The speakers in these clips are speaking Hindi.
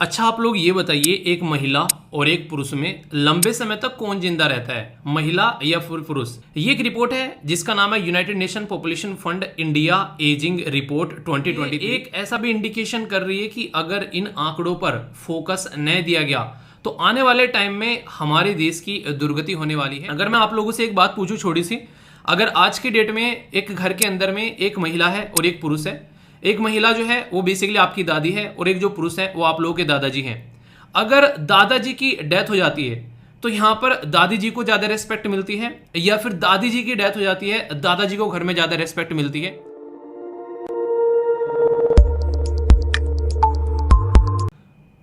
अच्छा, आप लोग ये बताइए, एक महिला और एक पुरुष में लंबे समय तक कौन जिंदा रहता है, महिला या फिर पुरुष? ये एक रिपोर्ट है जिसका नाम है United nation population fund India ageing report 2020। एक ऐसा भी इंडिकेशन कर रही है कि अगर इन आंकड़ों पर फोकस न दिया गया तो आने वाले टाइम में हमारे देश की दुर्गति होने वाली है। अगर मैं आप लोगों से एक बात पूछूं छोटी सी, अगर आज की डेट में एक घर के अंदर में एक महिला है और एक पुरुष है, एक महिला जो है वो बेसिकली आपकी दादी है और एक जो पुरुष है वो आप लोगों के दादाजी हैं। अगर दादाजी की डेथ हो जाती है तो यहां पर दादी जी को ज्यादा रेस्पेक्ट मिलती है, या फिर दादी जी की डेथ हो जाती है दादाजी को घर में ज्यादा रेस्पेक्ट मिलती है?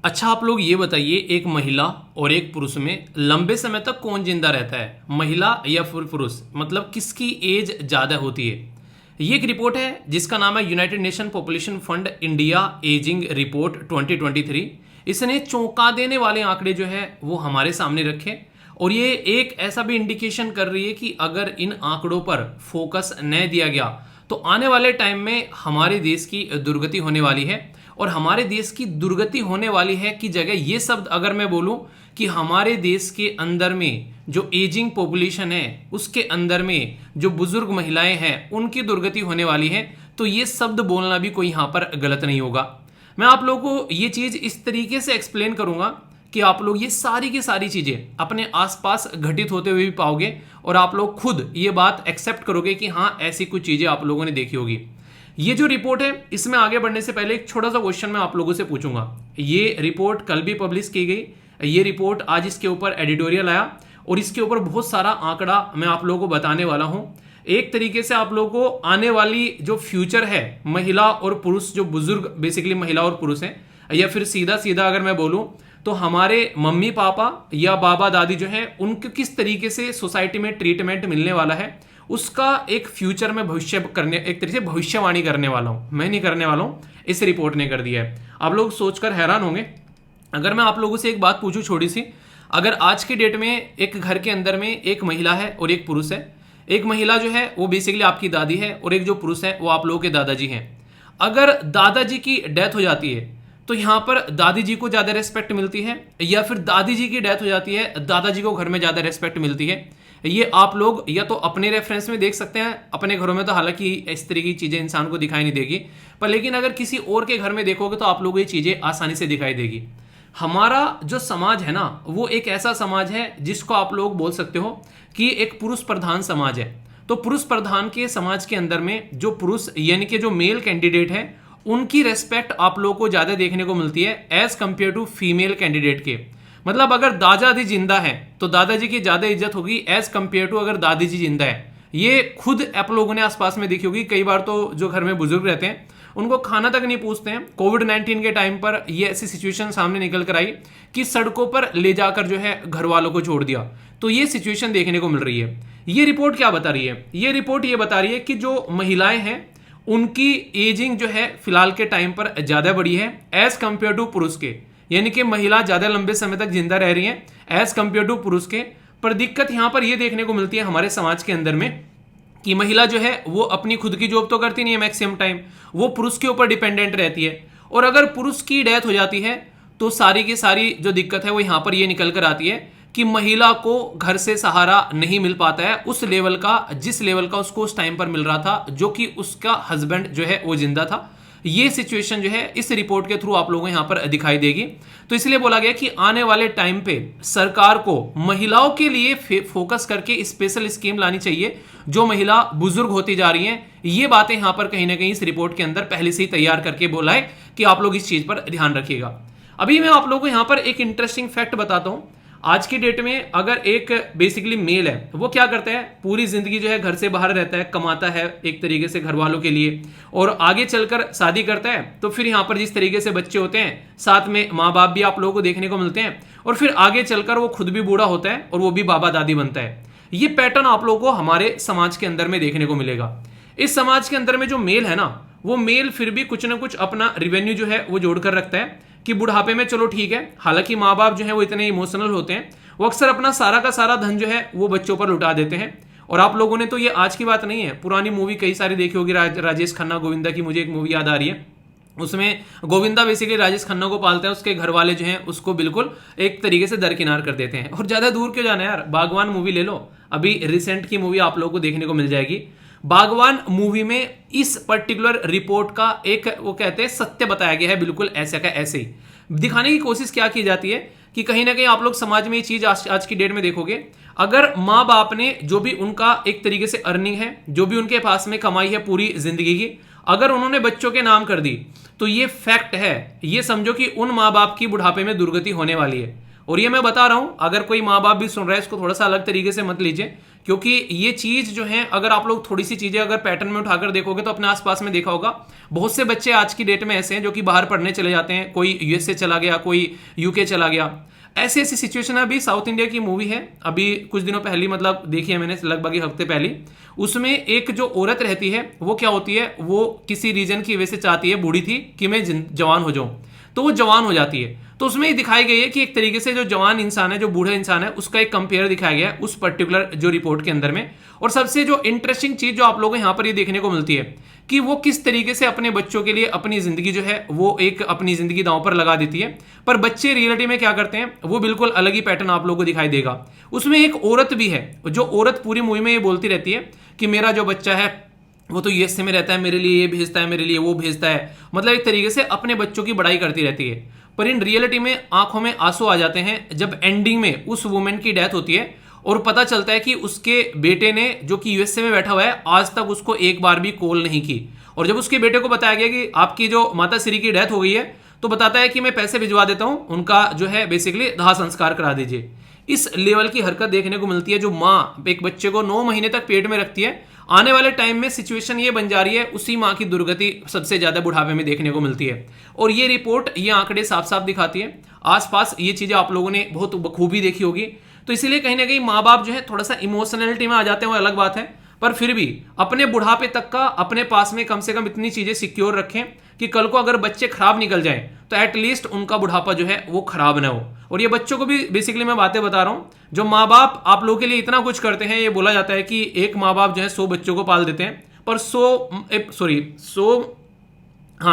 अच्छा, आप लोग ये बताइए, एक महिला और एक पुरुष में लंबे समय तक कौन जिंदा रहता है, महिला या फिर पुरुष? मतलब किसकी एज ज्यादा होती है? ये एक रिपोर्ट है जिसका नाम है United nation population fund India ageing report 2023। इसने चौंका देने वाले आंकड़े जो है वो हमारे सामने रखे, और ये एक ऐसा भी इंडिकेशन कर रही है कि अगर इन आंकड़ों पर फोकस न दिया गया तो आने वाले टाइम में हमारे देश की दुर्गति होने वाली है। और हमारे देश की दुर्गति होने वाली है की जगह ये शब्द अगर मैं बोलूं कि हमारे देश के अंदर में जो एजिंग पॉपुलेशन है उसके अंदर में जो बुजुर्ग महिलाएं हैं उनकी दुर्गति होने वाली है, तो ये शब्द बोलना भी कोई यहां पर गलत नहीं होगा। मैं आप लोगों को ये चीज इस तरीके से एक्सप्लेन करूंगा कि आप लोग ये सारी की सारी चीजें अपने आसपास घटित होते हुए भी पाओगे और आप लोग खुद ये बात एक्सेप्ट करोगे कि हाँ, ऐसी कुछ चीजें आप लोगों ने देखी होगी। ये जो रिपोर्ट है इसमें आगे बढ़ने से पहले एक छोटा सा क्वेश्चन मैं आप लोगों से पूछूंगा। ये रिपोर्ट कल भी पब्लिश की गई, ये रिपोर्ट आज इसके ऊपर एडिटोरियल आया और इसके ऊपर बहुत सारा आंकड़ा मैं आप लोगों को बताने वाला हूं। एक तरीके से आप लोगों को आने वाली जो फ्यूचर है, महिला और पुरुष, जो बुजुर्ग बेसिकली महिला और पुरुष हैं, या फिर सीधा सीधा अगर मैं बोलूं तो हमारे मम्मी पापा या बाबा दादी जो हैं उनको किस तरीके से सोसाइटी में ट्रीटमेंट मिलने वाला है, उसका एक फ्यूचर में भविष्य करने, एक तरीके से भविष्यवाणी करने वाला हूं। मैं नहीं करने वाला हूं, इस रिपोर्ट ने कर दिया है। आप लोग सोचकर हैरान होंगे। अगर मैं आप लोगों से एक बात पूछूं छोटी सी, अगर आज की डेट में एक घर के अंदर में एक महिला है और एक पुरुष है, एक महिला जो है वो बेसिकली आपकी दादी है और एक जो पुरुष है वो आप लोगों के दादाजी हैं। अगर दादाजी की डेथ हो जाती है तो यहां पर दादी जी को ज्यादा रेस्पेक्ट मिलती है, या फिर दादी जी की डेथ हो जाती है दादाजी को घर में ज्यादा रेस्पेक्ट मिलती है? ये आप लोग या तो अपने रेफरेंस में देख सकते हैं, अपने घरों में तो हालांकि इस तरह की चीजें इंसान को दिखाई नहीं देगी, पर लेकिन अगर किसी और के घर में देखोगे तो आप लोगों को ये चीजें आसानी से दिखाई देगी। हमारा जो समाज है ना वो एक ऐसा समाज है जिसको आप लोग बोल सकते हो कि एक पुरुष प्रधान समाज है। तो पुरुष प्रधान के समाज के अंदर में जो पुरुष यानी कि जो मेल कैंडिडेट है उनकी रेस्पेक्ट आप लोगों को ज्यादा देखने को मिलती है as compared to female candidate के। मतलब अगर दादाजी जिंदा है तो दादाजी की ज्यादा इज्जत होगी एज कंपेयर टू अगर दादी जी जिंदा है। ये खुद आप लोगों ने आसपास में देखी होगी। कई बार तो जो घर में बुजुर्ग रहते हैं उनको खाना तक नहीं पूछते हैं। कोविड-19 के टाइम पर ये ऐसी सिचुएशन सामने निकल कर आई कि सड़कों पर ले जाकर जो है घर वालों को छोड़ दिया। तो ये सिचुएशन देखने को मिल रही है। ये रिपोर्ट क्या बता रही है? ये रिपोर्ट ये बता रही है कि जो महिलाएं हैं उनकी एजिंग जो है फिलहाल के टाइम पर ज्यादा बड़ी है एज कंपेयर टू पुरुष के, यानी कि महिला ज्यादा लंबे समय तक जिंदा रह रही है एज कंपेयर टू पुरुष के। पर दिक्कत यहां पर यह देखने को मिलती है हमारे समाज के अंदर में कि महिला जो है वो अपनी खुद की जॉब तो करती नहीं है, मैक्सिमम टाइम वो पुरुष के ऊपर डिपेंडेंट रहती है। और अगर पुरुष की डेथ हो जाती है तो सारी की सारी जो दिक्कत है वो यहां पर ये निकल कर आती है कि महिला को घर से सहारा नहीं मिल पाता है उस लेवल का जिस लेवल का उसको उस टाइम पर मिल रहा था, जो कि उसका हस्बैंड जो है वो जिंदा था। ये सिचुएशन जो है इस रिपोर्ट के थ्रू आप लोगों को यहां पर दिखाई देगी। तो इसलिए बोला गया कि आने वाले टाइम पे सरकार को महिलाओं के लिए फोकस करके स्पेशल स्कीम लानी चाहिए जो महिला बुजुर्ग होती जा रही हैं। ये बातें यहां पर कहीं ना कहीं इस रिपोर्ट के अंदर पहले से ही तैयार करके बोला है कि आप लोग इस चीज पर ध्यान रखिएगा। अभी मैं आप लोगों को यहां पर एक इंटरेस्टिंग फैक्ट बताता हूं। आज की डेट में अगर एक बेसिकली मेल है वो क्या करता है, पूरी जिंदगी जो है घर से बाहर रहता है, कमाता है एक तरीके से घर वालों के लिए, और आगे चलकर शादी करता है तो फिर यहाँ पर जिस तरीके से बच्चे होते हैं साथ में माँ बाप भी आप लोगों को देखने को मिलते हैं, और फिर आगे चलकर वो खुद भी बूढ़ा होता है और वो भी बाबा दादी बनता है। ये पैटर्न आप लोगों को हमारे समाज के अंदर में देखने को मिलेगा। इस समाज के अंदर में जो मेल है ना वो मेल फिर भी कुछ ना कुछ अपना रिवेन्यू जो है वो जोड़कर रखता है कि बुढ़ापे में चलो ठीक है, हालांकि माँ बाप जो है वो इतने इमोशनल होते हैं, वो अक्सर अपना सारा का सारा धन जो है वो बच्चों पर लुटा देते हैं। और आप लोगों ने तो ये आज की बात नहीं है, पुरानी मूवी कई सारी देखी होगी। राजेश खन्ना गोविंदा की मुझे एक मूवी याद आ रही है उसमें गोविंदा बेसिकली राजेश खन्ना को पालता है, उसके घर वाले जो हैं उसको बिल्कुल एक तरीके से दरकिनार कर देते हैं। और ज़्यादा दूर क्यों जाना है यार, बागवान मूवी ले लो, अभी रिसेंट की मूवी आप लोगों को देखने को मिल जाएगी। बागवान मूवी में इस पर्टिकुलर रिपोर्ट का एक वो कहते हैं सत्य बताया गया है, बिल्कुल ऐसे का ऐसे ही दिखाने की कोशिश क्या की जाती है कि कहीं ना कहीं आप लोग समाज में ये चीज आज की डेट में देखोगे, अगर माँ बाप ने जो भी उनका एक तरीके से अर्निंग है, जो भी उनके पास में कमाई है पूरी जिंदगी की, अगर उन्होंने बच्चों के नाम कर दी तो ये फैक्ट है, ये समझो कि उन माँ बाप की बुढ़ापे में दुर्गति होने वाली है। और ये मैं बता रहा हूं, अगर कोई माँ बाप भी सुन रहा है इसको थोड़ा सा अलग तरीके से मत लीजिए, क्योंकि ये चीज जो है अगर आप लोग थोड़ी सी चीजें अगर पैटर्न में उठाकर देखोगे तो अपने आसपास में देखा होगा, बहुत से बच्चे आज की डेट में ऐसे हैं जो कि बाहर पढ़ने चले जाते हैं, कोई यूएसए चला गया, कोई यूके चला गया। ऐसी ऐसी सिचुएशन है। अभी साउथ इंडिया की मूवी है, अभी कुछ दिनों पहले मतलब देखी है मैंने, लगभग एक हफ्ते पहले। उसमें एक जो औरत रहती है वो क्या होती है, वो किसी रीजन की वजह से चाहती है, बूढ़ी थी, कि मैं जवान हो जाऊं, तो वो जवान हो जाती है। तो उसमें ये दिखाई गई है कि एक तरीके से जो जवान इंसान है, जो बूढ़ा इंसान है, उसका एक कंपेयर दिखाया गया है उस पर्टिकुलर जो रिपोर्ट के अंदर में। और सबसे जो इंटरेस्टिंग चीज जो आप लोगों को यहाँ पर ये देखने को मिलती है कि वो किस तरीके से अपने बच्चों के लिए अपनी जिंदगी जो है वो एक अपनी जिंदगी दांव पर लगा देती है। पर बच्चे रियलिटी में क्या करते हैं वो बिल्कुल अलग ही पैटर्न आप लोगों को दिखाई देगा। उसमें एक औरत भी है, जो औरत पूरी मूवी में ये बोलती रहती है कि मेरा जो बच्चा है वो तो यूएसए में रहता है, मेरे लिए ये भेजता है, मेरे लिए वो भेजता है, मतलब एक तरीके से अपने बच्चों की बड़ाई करती रहती है। पर इन रियलिटी में आंखों में आंसू आ जाते हैं जब एंडिंग में उस वुमेन की डेथ होती है और पता चलता है कि उसके बेटे ने, जो कि यूएसए में बैठा हुआ है, आज तक उसको एक बार भी कॉल नहीं की। और जब उसके बेटे को बताया गया कि आपकी जो माता श्री की डेथ हो गई है, तो बताता है कि मैं पैसे भिजवा देता हूं, उनका जो है बेसिकली दाह संस्कार करा दीजिए। इस लेवल की हरकत देखने को मिलती है। जो माँ एक बच्चे को 9 महीने तक पेट में रखती है, आने वाले टाइम में सिचुएशन ये बन जा रही है, उसी माँ की दुर्गति सबसे ज्यादा बुढ़ापे में देखने को मिलती है। और ये रिपोर्ट, ये आंकड़े साफ साफ दिखाती है। आसपास ये चीजें आप लोगों ने बहुत बखूबी देखी होगी। तो इसीलिए कहीं ना कहीं माँ बाप जो है थोड़ा सा इमोशनलिटी में आ जाते हैं, वो अलग बात है, पर फिर भी अपने बुढ़ापे तक का अपने पास में कम से कम इतनी चीजें सिक्योर रखें कि कल को अगर बच्चे खराब निकल जाएं तो एटलीस्ट उनका बुढ़ापा जो है वो खराब ना हो। और ये बच्चों को भी बेसिकली मैं बातें बता रहा हूं, जो माँ बाप आप लोगों के लिए इतना कुछ करते हैं। ये बोला जाता है कि एक माँ बाप जो है 100 बच्चों को पाल देते हैं, पर 100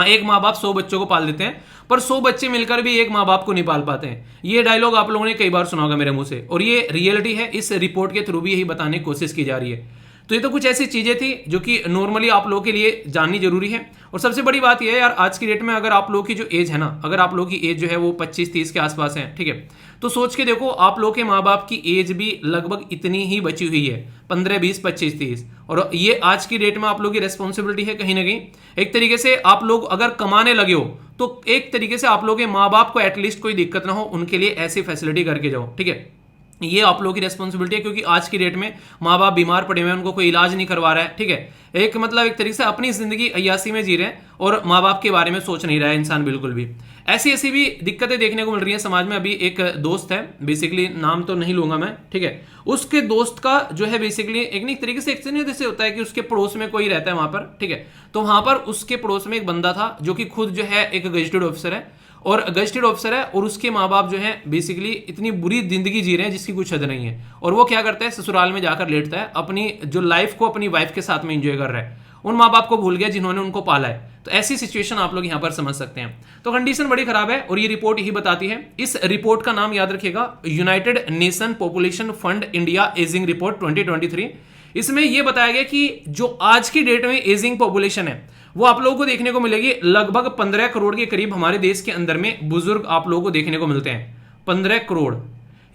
एक माँ बाप 100 बच्चों को पाल देते हैं, पर 100 बच्चे मिलकर भी एक माँ बाप को नहीं पाल पाते हैं। ये डायलॉग आप लोगों ने कई बार सुना होगा मेरे मुंह से, और ये रियलिटी है। इस रिपोर्ट के थ्रू भी यही बताने की कोशिश की जा रही है। तो ये तो कुछ ऐसी चीजें थी जो कि नॉर्मली आप लोगों के लिए जाननी जरूरी है। और सबसे बड़ी बात यह है यार, आज की डेट में अगर आप लोगों की जो एज है ना, अगर आप लोगों की एज जो है वो 25-30 के आसपास है, ठीक है, तो सोच के देखो आप लोगों के माँ बाप की एज भी लगभग इतनी ही बची हुई है, 15, 20, 25, 30। और ये आज की डेट में आप लोगों की रेस्पॉन्सिबिलिटी है कहीं ना कहीं। एक तरीके से आप लोग अगर कमाने लगे हो तो एक तरीके से आप लोगों के माँ बाप को एटलीस्ट कोई दिक्कत ना हो, उनके लिए ऐसी फैसिलिटी करके जाओ, ठीक है। ये आप लोगों की रेस्पॉन्सिबिलिटी है, क्योंकि आज की डेट में माँ बाप बीमार पड़े हुए हैं, उनको कोई इलाज नहीं करवा रहा है, ठीक है। एक मतलब एक तरीके से अपनी जिंदगी अय्यासी में जी रहे हैं और माँ बाप के बारे में सोच नहीं रहा है इंसान बिल्कुल भी। ऐसी ऐसी भी दिक्कतें देखने को मिल रही हैं समाज में। अभी एक दोस्त है, बेसिकली नाम तो नहीं लूंगा मैं, ठीक है, उसके दोस्त का जो है बेसिकली एक नहीं तरीके से एक्सीडेंट जैसे होता है कि उसके पड़ोस में कोई रहता है वहां पर, ठीक है, तो वहां पर उसके पड़ोस में एक बंदा था जो कि खुद जो है एक गजेटेड ऑफिसर है, और गजेटेड ऑफिसर है, और उसके माँ बाप जो है बेसिकली इतनी बुरी जिंदगी जी रहे हैं जिसकी कुछ हद नहीं है। और वो क्या करता है, ससुराल में जाकर लेटता है, अपनी जो लाइफ को अपनी वाइफ के साथ में एंजॉय कर रहा है, उन माँ बाप को भूल गया जिन्होंने उनको पाला है। तो ऐसी सिचुएशन आप लोग यहाँ पर समझ सकते हैं। तो कंडीशन बड़ी खराब है और ये रिपोर्ट यही बताती है। इस रिपोर्ट का नाम याद रखिएगा, United nation population fund India ageing report 2023। इसमें यह बताया गया कि जो आज की डेट में एजिंग पॉपुलेशन है वो आप लोगों को देखने को मिलेगी लगभग 15 करोड़ के करीब हमारे देश के अंदर में बुजुर्ग आप लोगों को देखने को मिलते हैं। 15 करोड़,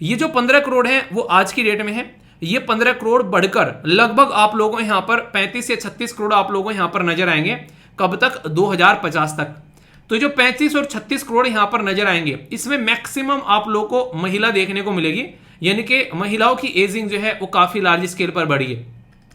ये जो 15 करोड़ है वो आज की डेट में है। ये 15 करोड़ बढ़कर लगभग आप लोगों को यहाँ पर 35 या 36 करोड़ आप लोगों को यहाँ पर नजर आएंगे। कब तक? 2050 तक। तो जो 35 और 36 करोड़ यहाँ पर नजर आएंगे, इसमें मैक्सिमम आप लोगों को महिला देखने को मिलेगी, यानी कि महिलाओं की एजिंग जो है वो काफी लार्ज स्केल पर बढ़ी है।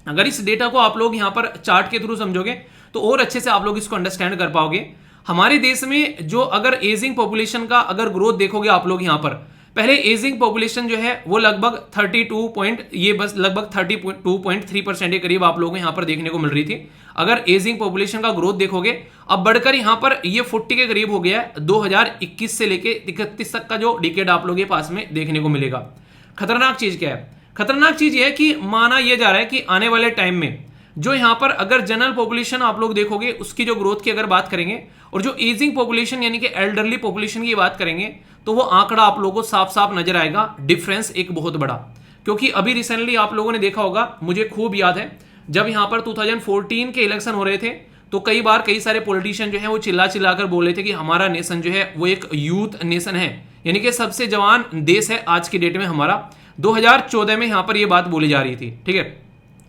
अगर इस डेटा को आप लोग यहाँ पर चार्ट के थ्रू समझोगे तो और अच्छे से आप लोग इसको अंडरस्टैंड कर पाओगे। हमारे देश में जो अगर एजिंग पॉपुलेशन का अगर ग्रोथ देखोगे आप लोग यहाँ पर, पहले एजिंग पॉपुलेशन जो है वो लगभग 32.3% के करीब आप लोगों को यहाँ पर देखने को मिल रही थी। अगर एजिंग पॉपुलेशन का ग्रोथ देखोगे अब बढ़कर यहाँ पर ये 40 के करीब हो गया है। 2021 से लेके 31 तक का जो डिकेड आप लोगों के पास में देखने को मिलेगा। खतरनाक चीज क्या है? खतरनाक चीज ये है कि माना यह जा रहा है कि आने वाले टाइम में जो यहाँ पर अगर जनरल पॉपुलेशन आप लोग देखोगे उसकी जो ग्रोथ की अगर बात करेंगे और जो एजिंग पॉपुलेशन यानी कि एल्डरली पॉपुलेशन की बात करेंगे तो वो आंकड़ा आप लोगों को साफ साफ नजर आएगा, डिफरेंस एक बहुत बड़ा। क्योंकि अभी रिसेंटली आप लोगों ने देखा होगा, मुझे खूब याद है जब यहाँ पर 2014 के इलेक्शन हो रहे थे तो कई बार कई सारे पॉलिटिशियन जो है वो चिल्ला चिल्ला कर बोले थे कि हमारा नेशन जो है वो एक यूथ नेशन है, यानी कि सबसे जवान देश है आज की डेट में हमारा। 2014 में यहाँ पर ये बात बोली जा रही थी, ठीक है।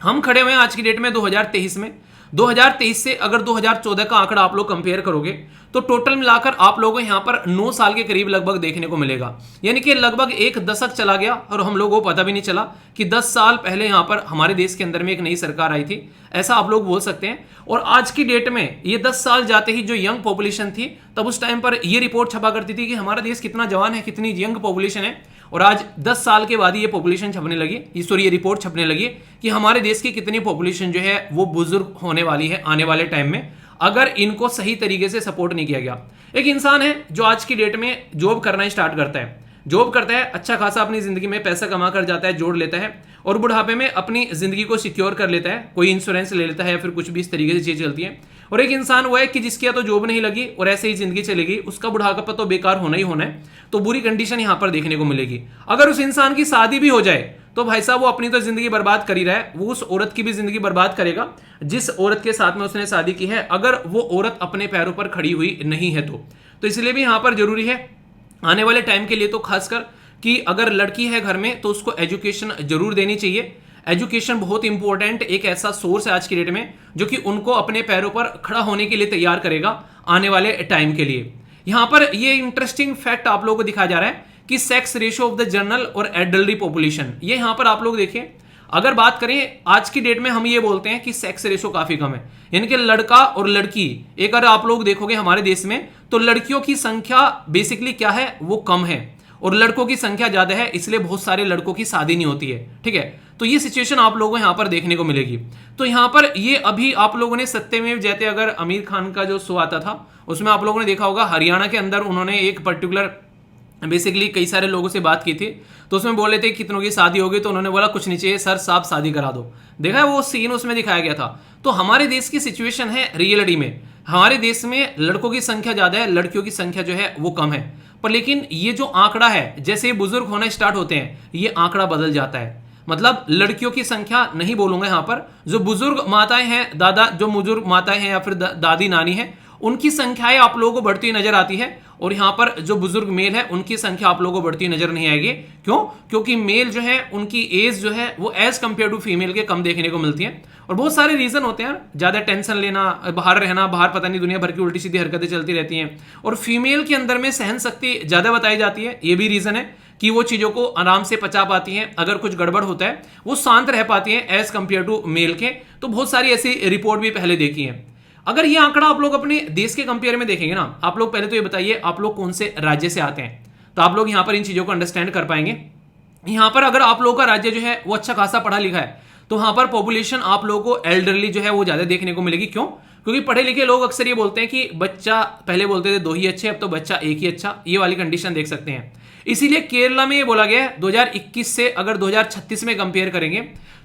हम खड़े हुए हैं आज की डेट में 2023 में। 2023 से अगर 2014 का आंकड़ा आप लोग कंपेयर करोगे तो टोटल मिलाकर आप लोगों को यहाँ पर 9 साल के करीब लगभग देखने को मिलेगा, यानी कि लगभग एक दशक चला गया और हम लोगों को पता भी नहीं चला कि 10 साल पहले यहाँ पर हमारे देश के अंदर में एक नई सरकार आई थी, ऐसा आप लोग बोल सकते हैं। और आज की डेट में ये 10 साल जाते ही जो यंग पॉपुलेशन थी तब उस टाइम पर ये रिपोर्ट छपा करती थी कि हमारा देश कितना जवान है, कितनी यंग पॉपुलेशन है। और आज 10 साल के बाद ये पॉपुलेशन छपने लगी, ये रिपोर्ट छपने लगी कि हमारे देश की कितनी पॉपुलेशन जो है वो बुजुर्ग होने वाली है आने वाले टाइम में, अगर इनको सही तरीके से सपोर्ट नहीं किया गया। एक इंसान है जो आज की डेट में जॉब करना स्टार्ट करता है, जॉब करता है, अच्छा खासा अपनी जिंदगी में पैसा कमा कर जाता है, जोड़ लेता है और बुढ़ापे में अपनी जिंदगी को सिक्योर कर लेता है, कोई इंश्योरेंस ले लेता है या फिर कुछ भी इस तरीके से चीज चलती है। और एक इंसान वो है कि जिसकी या तो जॉब नहीं लगी और ऐसे ही जिंदगी चलेगी, उसका बुढ़ापा तो बेकार होना ही होना है, तो बुरी कंडीशन यहां पर देखने को मिलेगी। अगर उस इंसान की शादी भी हो जाए तो भाई साहब वो अपनी तो जिंदगी बर्बाद कर ही रहा है, वो उस औरत की भी जिंदगी बर्बाद करेगा जिस औरत के साथ में उसने शादी की है, अगर वो औरत अपने पैरों पर खड़ी हुई नहीं है तो इसलिए भी यहां पर जरूरी है आने वाले टाइम के लिए तो खासकर कि अगर लड़की है घर में तो उसको एजुकेशन जरूर देनी चाहिए। एजुकेशन बहुत इंपॉर्टेंट एक ऐसा सोर्स है आज की डेट में जो कि उनको अपने पैरों पर खड़ा होने के लिए तैयार करेगा आने वाले टाइम के लिए। यहां पर ये इंटरेस्टिंग फैक्ट आप लोगों को दिखाया जा रहा है कि sex ratio of the general और एडल्टरी पॉपुलेशन, ये यहां पर आप लोग देखिए, अगर बात करें आज की डेट में हम ये बोलते हैं कि सेक्स रेशियो काफी कम है, यानी कि लड़का और लड़की, एक अगर आप लोग देखोगे हमारे देश में तो लड़कियों की संख्या बेसिकली क्या है वो कम है और लड़कों की संख्या ज्यादा है, इसलिए बहुत सारे लड़कों की शादी नहीं होती है, ठीक है। तो ये सिचुएशन आप लोगों को यहां पर देखने को मिलेगी। तो यहां पर ये अभी आप लोगों ने सत्यमेव जयते, अगर आमिर खान का जो शो आता था उसमें आप लोगों ने देखा होगा, हरियाणा के अंदर उन्होंने एक पर्टिकुलर बेसिकली कई सारे लोगों से बात की थी तो उसमें बोले थे कितनों की शादी होगी, तो उन्होंने बोला कुछ नहीं चाहिए सर, साहब शादी करा दो। देखा है वो सीन उसमें दिखाया गया था। तो हमारे देश की सिचुएशन है रियलिटी में, हमारे देश में लड़कों की संख्या ज्यादा है, लड़कियों की संख्या जो है वो कम है। पर लेकिन ये जो आंकड़ा है, जैसे ही बुजुर्ग होना स्टार्ट होते हैं ये आंकड़ा बदल जाता है। मतलब लड़कियों की संख्या नहीं बोलूंगा यहाँ पर, जो बुजुर्ग माताएं हैं, दादा जो बुजुर्ग माताएं हैं या फिर दादी नानी है, उनकी संख्याएं आप लोगों को बढ़ती हुई नजर आती है। और यहाँ पर जो बुजुर्ग मेल है उनकी संख्या आप लोगों को बढ़ती नजर नहीं आएगी। क्यों? क्योंकि मेल जो है उनकी एज जो है वो एज कंपेयर टू फीमेल के कम देखने को मिलती है। और बहुत सारे रीजन होते हैं, ज्यादा टेंशन लेना, बाहर रहना, बाहर पता नहीं दुनिया भर की उल्टी सीधी हरकतें चलती रहती हैं, और फीमेल के अंदर में सहन शक्ति ज्यादा बताई जाती है। ये भी रीजन है कि वो चीजों को आराम से पचा पाती हैं, अगर कुछ गड़बड़ होता है वो शांत रह पाती हैं एज कंपेयर टू मेल के। तो बहुत सारी ऐसी रिपोर्ट भी पहले देखी है। अगर ये आंकड़ा आप लोग अपने देश के कंपेयर में देखेंगे ना, आप लोग पहले तो ये बताइए आप लोग कौन से राज्य से आते हैं, तो आप लोग यहां पर इन चीजों को अंडरस्टैंड कर पाएंगे। यहां पर अगर आप लोगों का राज्य जो है वो अच्छा खासा पढ़ा लिखा है तो वहां पर पॉपुलेशन आप लोगों को एल्डरली जो है वो ज्यादा देखने को मिलेगी। क्यों? क्योंकि पढ़े लिखे लोग अक्सर ये बोलते हैं कि बच्चा, पहले बोलते थे 2 ही अच्छे, अब तो बच्चा 1 ही अच्छा, ये वाली कंडीशन देख सकते हैं। इसीलिए केरला में ये बोला गया है 2021 से अगर 2036 में कंपेयर करेंगे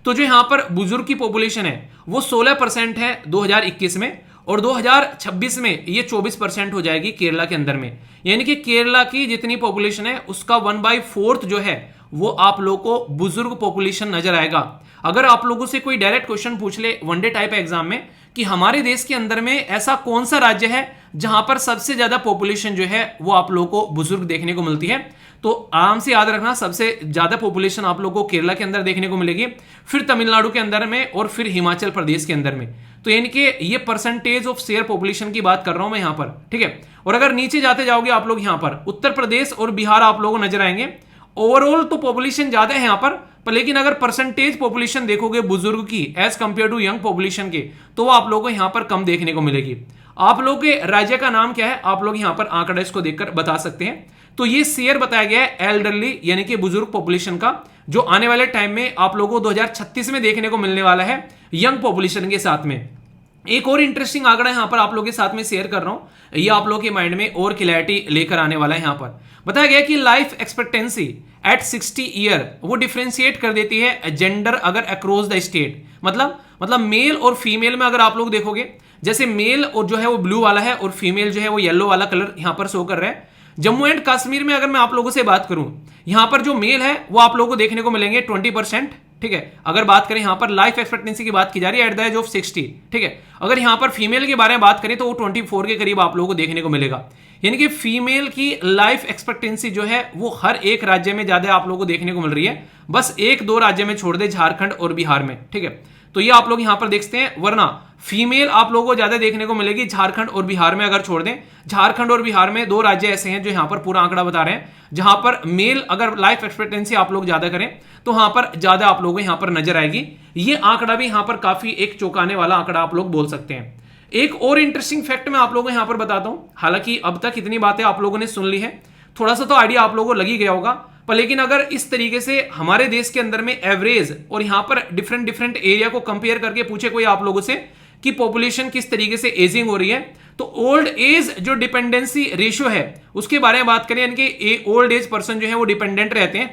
तो जो यहां पर बुजुर्ग की पॉपुलेशन है वो 16% है 2021 में, और 2026 में ये 24% हो जाएगी केरला के अंदर में। यानी कि केरला की जितनी पॉपुलेशन है उसका 1/4 जो है वो आप लोगों को बुजुर्ग पॉपुलेशन नजर आएगा। अगर आप लोगों से कोई डायरेक्ट क्वेश्चन पूछ ले वनडे टाइप एग्जाम में कि हमारे देश के अंदर में ऐसा कौन सा राज्य है जहां पर सबसे ज्यादा पॉपुलेशन जो है वो आप लोगों को बुजुर्ग देखने को मिलती है, तो आराम से याद रखना सबसे ज्यादा पॉपुलेशन आप लोगों को केरला के अंदर देखने को मिलेगी, फिर तमिलनाडु के अंदर में, और फिर हिमाचल प्रदेश के अंदर में। तो यानी कि ये परसेंटेज ऑफ शेयर पॉपुलेशन की बात कर रहा हूं मैं यहां पर, ठीक है। और अगर नीचे जाते जाओगे आप लोग यहां पर उत्तर प्रदेश और बिहार आप लोगों को नजर आएंगे। ओवरऑल तो पॉपुलेशन ज्यादा है यहां पर लेकिन अगर परसेंटेज पॉपुलेशन देखोगे बुजुर्ग की as compared to young population के, तो वो आप लोगों को यहां पर कम देखने को मिलेगी। आप लोग के राज्य का नाम क्या है आप लोग यहां पर आंकड़ा इसको देखकर बता सकते हैं। तो ये शेयर बताया गया है एल्डरली यानी कि बुजुर्ग पॉपुलेशन का, जो आने वाले टाइम में आप लोगों को 2036 में देखने को मिलने वाला है यंग पॉपुलेशन के साथ में। एक और इंटरेस्टिंग आंकड़ा यहां पर आप लोगों के साथ में शेयर कर रहा हूं, ये आप लोगों के माइंड में और क्लैरिटी लेकर आने वाला है। यहां पर बताया गया कि लाइफ एक्सपेक्टेंसी एट 60 ईयर वो डिफरेंशिएट कर देती है जेंडर अगर अक्रॉस द स्टेट। मतलब मतलब मेल और फीमेल में अगर आप लोग देखोगे, जैसे मेल और जो है वो ब्लू वाला है और फीमेल जो है वो येलो वाला कलर यहां पर शो कर रहा है। जम्मू एंड कश्मीर में अगर मैं आप लोगों से बात करूं, यहां पर जो मेल है वो आप लोगों को देखने को मिलेंगे 20%, ठीक है। अगर बात करें यहां पर लाइफ एक्सपेक्टेंसी की बात की जा रही है एट द एज ऑफ 60, ठीक है। अगर यहां पर फीमेल के बारे में बात करें तो वो 24 के करीब आप लोगों को देखने को मिलेगा। यानी कि फीमेल की लाइफ एक्सपेक्टेंसी जो है वो हर एक राज्य में ज्यादा आप लोगों को देखने को मिल रही है, बस एक दो राज्य में छोड़ दे, झारखंड और बिहार में, ठीक है। तो ये आप लोग यहां पर देखते हैं, वरना फीमेल आप लोगों को ज्यादा देखने को मिलेगी झारखंड और बिहार में। अगर छोड़ दें, झारखंड और बिहार में दो राज्य ऐसे हैं जो यहां पर पूरा आंकड़ा बता रहे हैं, जहां पर मेल अगर लाइफ एक्सपेक्टेंसी आप लोग ज्यादा करें तो वहां पर ज्यादा आप लोगों को यहां पर नजर आएगी। ये आंकड़ा भी यहां पर काफी एक चौंकाने वाला आंकड़ा आप लोग बोल सकते हैं। एक और इंटरेस्टिंग फैक्ट मैं आप लोगों को यहां पर बताता हूं, हालांकि अब तक इतनी बातें आप लोगों ने सुन ली है, थोड़ा सा तो आइडिया आप लोगों को लग ही गया होगा, पर लेकिन अगर इस तरीके से हमारे देश के अंदर में एवरेज और यहां पर डिफरेंट डिफरेंट एरिया को कंपेयर करके पूछे कोई आप लोगों से कि पॉपुलेशन किस तरीके से एजिंग हो रही है, तो ओल्ड एज जो डिपेंडेंसी रेशियो है उसके बारे में बात करें, यानी कि ओल्ड एज पर्सन जो है वो डिपेंडेंट रहते हैं,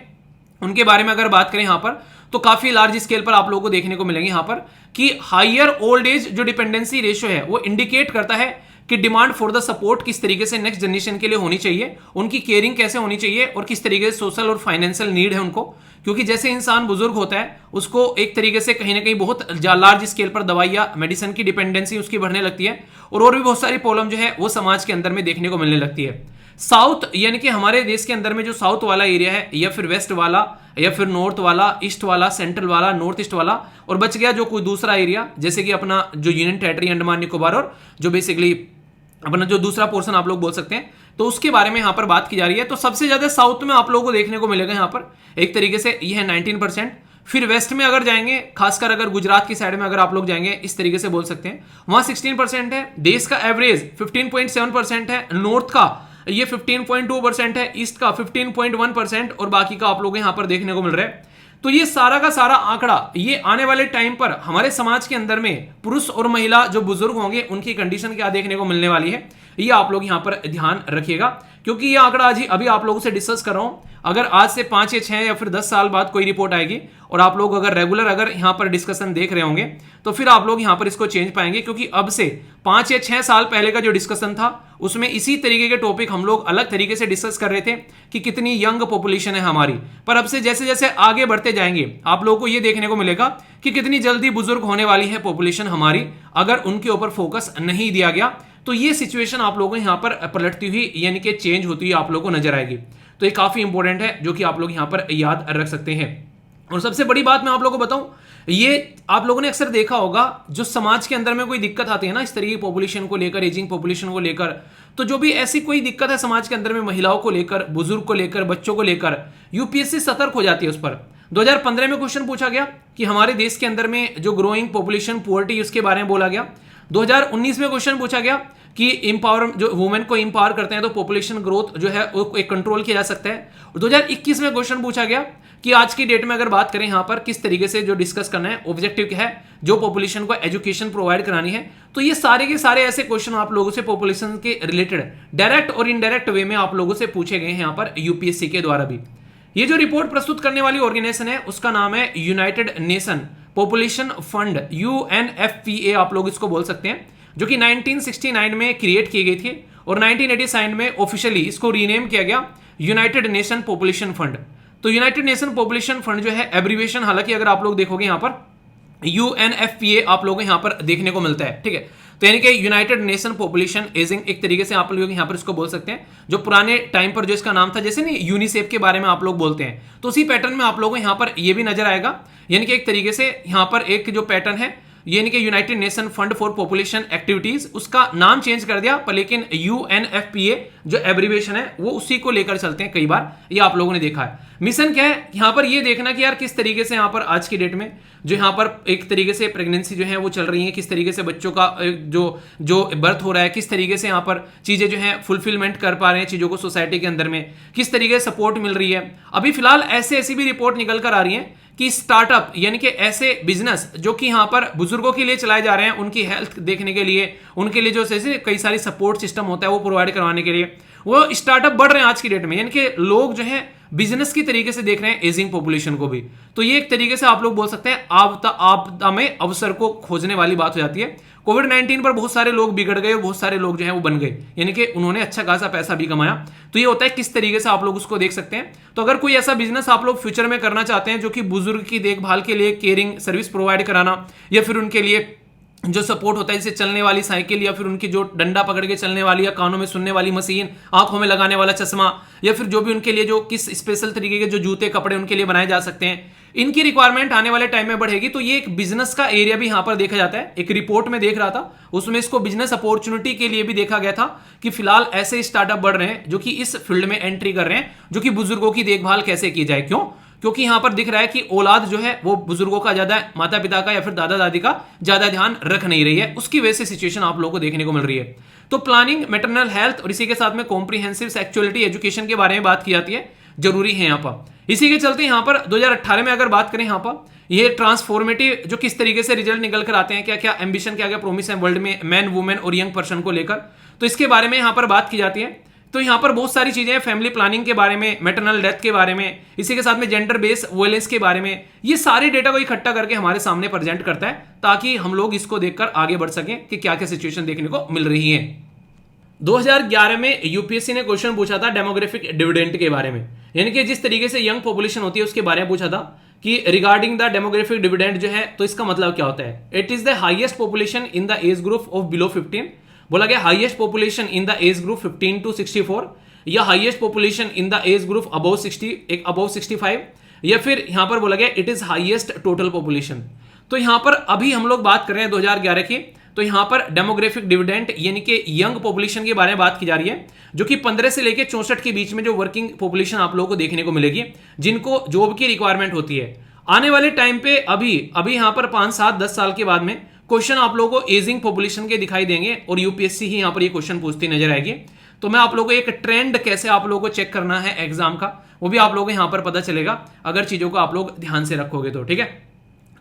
उनके बारे में अगर बात करें यहां पर तो काफी लार्ज स्केल पर आप लोगों को देखने को मिलेंगे यहां पर कि हायर ओल्ड एज जो डिपेंडेंसी रेशियो है वो इंडिकेट करता है कि डिमांड फॉर द सपोर्ट किस तरीके से नेक्स्ट जनरेशन के लिए होनी चाहिए, उनकी केयरिंग कैसे होनी चाहिए और किस तरीके से सोशल और फाइनेंशियल नीड है उनको। क्योंकि जैसे इंसान बुजुर्ग होता है उसको एक तरीके से कहीं ना कहीं बहुत लार्ज स्केल पर दवाइयां मेडिसिन की डिपेंडेंसी उसकी बढ़ने लगती है और भी बहुत सारी प्रॉब्लम जो है वो समाज के अंदर में देखने को मिलने लगती है। साउथ यानी कि हमारे देश के अंदर में जो साउथ वाला एरिया है या फिर वेस्ट वाला या फिर नॉर्थ वाला, ईस्ट वाला, सेंट्रल वाला, नॉर्थ ईस्ट वाला, और बच गया जो कोई दूसरा एरिया जैसे कि अपना जो यूनियन टेरिटरी अंडमान निकोबार और जो बेसिकली अपना जो दूसरा पोर्शन आप लोग बोल सकते हैं, तो उसके बारे में यहां पर बात की जा रही है। तो सबसे ज्यादा साउथ में आप लोगों को देखने को मिलेगा यहां पर एक तरीके से ये है 19%। फिर वेस्ट में अगर जाएंगे, खासकर अगर गुजरात की साइड में अगर आप लोग जाएंगे इस तरीके से बोल सकते हैं, वहां 16% है। देश का एवरेज 15.7% है, नॉर्थ का ये 15.2% है, ईस्ट का 15.1% और बाकी का आप लोग यहां पर देखने को मिल रहा है। तो ये सारा का सारा आंकड़ा ये आने वाले टाइम पर हमारे समाज के अंदर में पुरुष और महिला जो बुजुर्ग होंगे उनकी कंडीशन क्या देखने को मिलने वाली है, ये आप लोग यहां पर ध्यान रखिएगा। क्योंकि ये आंकड़ा आज अभी आप लोगों से डिस्कस कर रहा हूं, अगर आज से 5 या 6 या फिर 10 साल बाद कोई रिपोर्ट आएगी और आप लोग अगर रेगुलर अगर यहां पर डिस्कशन देख रहे होंगे तो फिर आप लोग यहां पर इसको चेंज पाएंगे। क्योंकि अब से 5 या 6 साल पहले का जो डिस्कशन था उसमें इसी तरीके के टॉपिक हम लोग अलग तरीके से डिस्कस कर रहे थे कि कितनी यंग पॉपुलेशन है हमारी, पर अब से जैसे जैसे आगे बढ़ते जाएंगे आप लोगों को यह देखने को मिलेगा कि कितनी जल्दी बुजुर्ग होने वाली है पॉपुलेशन हमारी, अगर उनके ऊपर फोकस नहीं दिया गया तो ये सिचुएशन आप लोगों को यहां पर पलटती हुई यानी कि चेंज होती हुई आप लोगों को नजर आएगी। तो ये काफी इंपॉर्टेंट है जो कि आप लोग यहां पर याद रख सकते हैं। और सबसे बड़ी बात मैं आप लोगों को बताऊं, ये आप लोगों ने अक्सर देखा होगा जो समाज के अंदर में कोई दिक्कत आती है ना इस तरह की पॉपुलेशन को लेकर, एजिंग पॉपुलेशन को लेकर, तो जो भी ऐसी कोई दिक्कत है समाज के अंदर में महिलाओं को लेकर, बुजुर्ग को लेकर, बच्चों को लेकर, यूपीएससी सतर्क हो जाती है उस पर। 2015 में क्वेश्चन पूछा गया कि हमारे देश के अंदर में जो ग्रोइंग पॉपुलेशन पुअर्टी उसके बारे में बोला गया। 2019 में क्वेश्चन पूछा गया कि इंपावर जो वुमेन को इंपावर करते हैं तो पॉपुलेशन ग्रोथ जो है वो एक कंट्रोल किया जा सकता है। और 2021 में क्वेश्चन पूछा गया कि आज की डेट में अगर बात करें यहां पर किस तरीके से जो डिस्कस करना है, ऑब्जेक्टिव क्या है, जो पॉपुलेशन को एजुकेशन प्रोवाइड करानी है। तो ये सारे के सारे ऐसे क्वेश्चन आप लोगों से पॉपुलेशन के रिलेटेड डायरेक्ट और इनडायरेक्ट वे में आप लोगों से पूछे गए हैं यहां पर यूपीएससी के द्वारा भी। ये जो रिपोर्ट प्रस्तुत करने वाली ऑर्गेनाइजेशन है उसका नाम है United nation population fund, UNFPA आप लोग इसको बोल सकते हैं, जो कि 1969 में क्रिएट की गई थी और 1987 में ऑफिशियली इसको रीनेम किया गया यूनाइटेड नेशन पॉपुलेशन फंड। तो यूनाइटेड नेशन पॉपुलेशन फंड जो है एब्रीविएशन, हालांकि अगर आप लोग देखोगे यहां पर UNFPA आप लोग यहां पर देखने को मिलता है, ठीक है। तो यानी कि यूनाइटेड नेशन पॉपुलेशन एजिंग एक तरीके से आप लोग यहां पर इसको बोल सकते हैं। जो पुराने टाइम पर जो इसका नाम था, जैसे नहीं यूनिसेफ के बारे में आप लोग बोलते हैं, तो उसी पैटर्न में आप लोगों को यहां पर ये भी नजर आएगा। यानी कि एक तरीके से यहां पर एक जो पैटर्न है यानी कि United nation fund for population activities, उसका नाम चेंज कर दिया, पर लेकिन UNFPA जो एब्रीविएशन है वो उसी को लेकर चलते हैं कई बार, ये आप लोगों ने देखा है। मिशन क्या है यहां पर, ये देखना कि यार किस तरीके से यहां पर आज की डेट में जो यहां पर एक तरीके से प्रेगनेंसी जो है वो चल रही है, किस तरीके से बच्चों का जो बर्थ हो रहा है, किस तरीके से यहां पर चीजें जो है फुलफिलमेंट कर पा रहे हैं चीजों को सोसाइटी के अंदर में, किस तरीके से सपोर्ट मिल रही है। अभी फिलहाल ऐसी भी रिपोर्ट निकल कर आ रही है कि स्टार्टअप यानी कि ऐसे बिजनेस जो कि यहां पर बुजुर्गों के लिए चलाए जा रहे हैं, उनकी हेल्थ देखने के लिए, उनके लिए जो कई सारी सपोर्ट सिस्टम होता है वो प्रोवाइड करवाने के लिए, वो स्टार्टअप बढ़ रहे हैं आज की डेट में, यानी कि लोग जो है बिजनेस की तरीके से देख रहे हैं एजिंग पॉपुलेशन को भी। तो ये एक तरीके से आप लोग बोल सकते हैं आपदा में अवसर को खोजने वाली बात हो जाती है। कोविड 19 पर बहुत सारे लोग बिगड़ गए और बहुत सारे लोग जो है वो बन गए, यानी कि उन्होंने अच्छा खासा पैसा भी कमाया। तो ये होता है किस तरीके से आप लोग उसको देख सकते हैं। तो अगर कोई ऐसा बिजनेस आप लोग फ्यूचर में करना चाहते हैं जो कि बुजुर्ग की देखभाल के लिए केयरिंग सर्विस प्रोवाइड कराना, या फिर उनके लिए जो सपोर्ट होता है जैसे चलने वाली साइकिल, या फिर उनकी जो डंडा पकड़ के चलने वाली या कानों में सुनने वाली मशीन, आंखों में लगाने वाला चश्मा, या फिर जो भी उनके लिए जो किस स्पेशल तरीके के जो जूते कपड़े उनके लिए बनाए जा सकते हैं, इनकी रिक्वायरमेंट आने वाले टाइम में बढ़ेगी। तो ये एक बिजनेस का एरिया भी यहां पर देखा जाता है। एक रिपोर्ट में देख रहा था, उसमें इसको बिजनेस अपॉर्चुनिटी के लिए भी देखा गया था कि फिलहाल ऐसे स्टार्टअप बढ़ रहे हैं जो कि इस फील्ड में एंट्री कर रहे हैं, जो कि बुजुर्गों की देखभाल कैसे की जाए। क्यों? क्योंकि यहां पर दिख रहा है कि औलाद जो है वो बुजुर्गों का ज्यादा, माता पिता का या फिर दादा दादी का ज्यादा ध्यान रख नहीं रही है, उसकी वजह से सिचुएशन आप लोगों को देखने को मिल रही है। तो प्लानिंग, मैटरनल हेल्थ और इसी के साथ में कॉम्प्रिहेंसिव सेक्सुअलिटी एजुकेशन के बारे में बात की जाती है, जरूरी है यहाँ पर। इसी के चलते यहाँ पर 2018 में अगर बात करें यहाँ पर ये ट्रांसफॉर्मेटिव जो किस तरीके से रिजल्ट निकल कर आते हैं, क्या क्या एम्बिशन, क्या क्या प्रोमिस है वर्ल्ड में मैन, वुमेन और यंग पर्सन को लेकर, तो इसके बारे में यहाँ पर बात की जाती है। तो यहाँ पर बहुत सारी चीजें हैं, फैमिली प्लानिंग के बारे में, मैटरनल डेथ के बारे में, इसी के साथ में जेंडर बेस्ड वायलेंस के बारे में, ये सारे डेटा को इकट्ठा करके हमारे सामने प्रेजेंट करता है ताकि हम लोग इसको देखकर आगे बढ़ सकें कि क्या क्या सिचुएशन देखने को मिल रही है। 2011 में यूपीएससी ने क्वेश्चन पूछा था डेमोग्राफिक डिविडेंड के बारे में, यानी कि जिस तरीके से यंग पॉपुलेशन होती है उसके बारे में पूछा था कि रिगार्डिंग द डेमोग्राफिक डिविडेंड जो है, तो इसका मतलब क्या होता है। It is the highest population in the age group of below 15, बोला गया highest population in the age group 15 to 64, या highest population in the age group above 60, एक अबव 65, या फिर यहां पर बोला गया it is highest total population. तो यहां पर अभी हम लोग बात कर रहे हैं 2011 की, तो यहां पर डेमोग्राफिक डिविडेंड यानी कि यंग पॉपुलेशन के बारे में बात की जा रही है, जो कि 15 से लेकर 64 के बीच में जो वर्किंग पॉपुलेशन आप लोगों को देखने को मिलेगी, जिनको जॉब की रिक्वायरमेंट होती है। आने वाले टाइम पे अभी यहां पर 5, 7, 10 साल के बाद में क्वेश्चन आप लोगों को एजिंग पॉपुलेशन के दिखाई देंगे और यूपीएससी ही यहां पर ये क्वेश्चन पूछती नजर आएगी। तो मैं आप लोगों को एक ट्रेंड कैसे आप लोगों को चेक करना है एग्जाम का, वो भी आप लोगों को यहां पर पता चलेगा अगर चीजों को आप लोग ध्यान से रखोगे तो, ठीक है।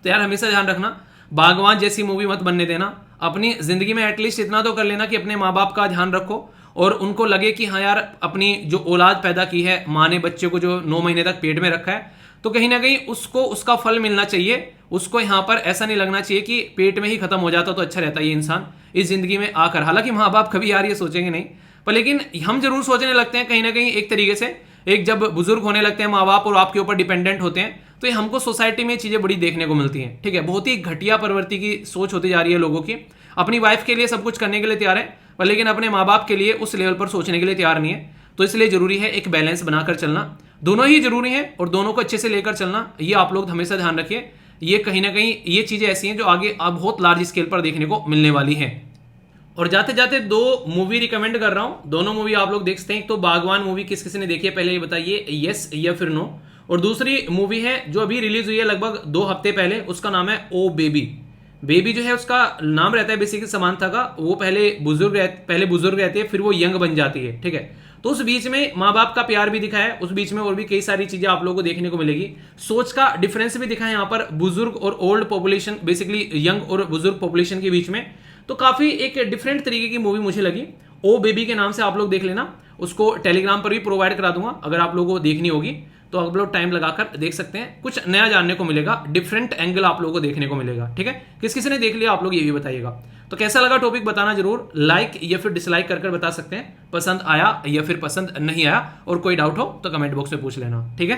तो यार हमेशा ध्यान रखना, बागवान जैसी मूवी मत बनने देना। अपनी जिंदगी में एटलीस्ट इतना तो कर लेना कि अपने माँ बाप का ध्यान रखो और उनको लगे कि हाँ यार अपनी जो औलाद पैदा की है, माँ ने बच्चे को जो 9 महीने तक पेट में रखा है, तो कहीं ना कहीं उसको उसका फल मिलना चाहिए। उसको यहाँ पर ऐसा नहीं लगना चाहिए कि पेट में ही खत्म हो जाता तो अच्छा रहता ये इंसान इस जिंदगी में आकर। हालांकि माँ बाप कभी यार ये सोचेंगे नहीं, पर लेकिन हम जरूर सोचने लगते हैं कहीं ना कहीं एक तरीके से। एक जब बुजुर्ग होने लगते हैं माँ बाप और आपके ऊपर डिपेंडेंट होते हैं, तो ये हमको सोसाइटी में चीजें बड़ी देखने को मिलती हैं, ठीक है। बहुत ही घटिया प्रवृत्ति की सोच होती जा रही है लोगों की। अपनी वाइफ के लिए सब कुछ करने के लिए तैयार है, पर लेकिन अपने माँ बाप के लिए उस लेवल पर सोचने के लिए तैयार नहीं है। तो इसलिए जरूरी है एक बैलेंस बनाकर चलना, दोनों ही जरूरी है और दोनों को अच्छे से लेकर चलना, ये आप लोग हमेशा ध्यान रखिए। ये कहीं ना कहीं ये चीजें ऐसी हैं जो आगे आप बहुत लार्ज स्केल पर देखने को मिलने वाली हैं। और जाते जाते 2 मूवी रिकमेंड कर रहा हूं, दोनों मूवी आप लोग देख सकते हैं। तो बागवान मूवी किस किसी ने देखी है पहले ये बताइए, यस या फिर नो। और दूसरी मूवी है जो अभी रिलीज हुई है लगभग 2 हफ्ते पहले, उसका नाम है ओ बेबी। बेबी जो है उसका नाम रहता है बेसिकली समानता का, वो पहले बुजुर्ग रहती है, फिर वो यंग बन जाती है, ठीक है। तो उस बीच में माँ बाप का प्यार भी दिखा है, उस बीच में और भी कई सारी चीजें आप लोगों को देखने को मिलेगी। सोच का डिफरेंस भी दिखा है यहाँ पर बुजुर्ग और ओल्ड पॉपुलेशन, बेसिकली यंग और बुजुर्ग पॉपुलेशन के बीच में। तो काफी एक डिफरेंट तरीके की मूवी मुझे लगी। ओ बेबी के नाम से आप लोग देख लेना, उसको टेलीग्राम पर भी प्रोवाइड करा दूंगा अगर आप लोगों को देखनी होगी तो आप लोग टाइम लगाकर देख सकते हैं। कुछ नया जानने को मिलेगा, डिफरेंट एंगल आप लोगों को देखने को मिलेगा, ठीक है। किस किसी ने देख लिया आप लोग ये भी बताइएगा। तो कैसा लगा टॉपिक बताना जरूर, लाइक या फिर डिसलाइक कर बता सकते हैं, पसंद आया या फिर पसंद नहीं आया, और कोई डाउट हो तो कमेंट बॉक्स में पूछ लेना, ठीक है।